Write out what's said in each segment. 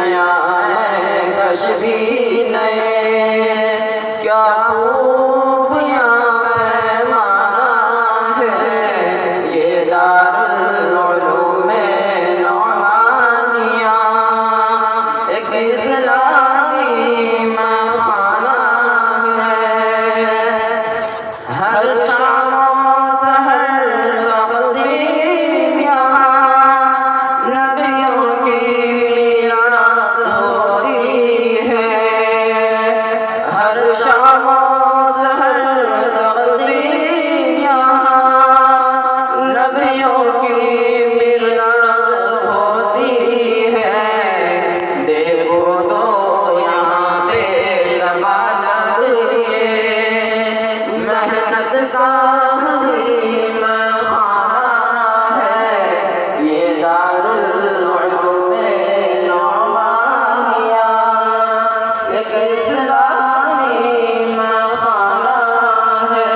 नया है कश भी नए, क्या खूबियाँ पैमाना है ये दारुल उलूम नौमानिया। एक इस्लामी महखाना है, हर शाम सहर तक़सीम यहाँ नबियों की मीरास होती है। हर शाम सहर तक़सीम यहाँ नबियों की मीरास होती है। देखो तो यहाँ पे जमानत ये मेहनत का हज़ीम खाना है ये दारुल उलूम नौमानिया। एक इस्लामी महखाना है,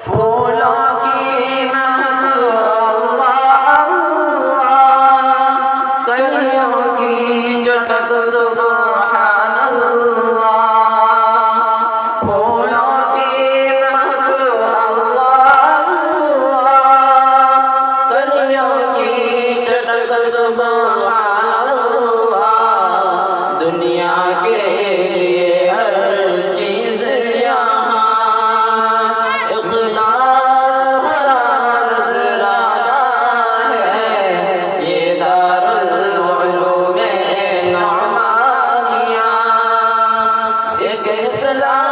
फूलों की महक अल्लाह अल्लाह, कलियों की चटक सुबहान अल्लाह। फूलों की महक अल्लाह अल्लाह, कलियों की चटक सुबहान अल्लाह। दुनिया के लिए हर चीज़ यहाँ इख़लास भरा नज़राना है ये दारुल उलूम नौमानिया। एक इस्लाम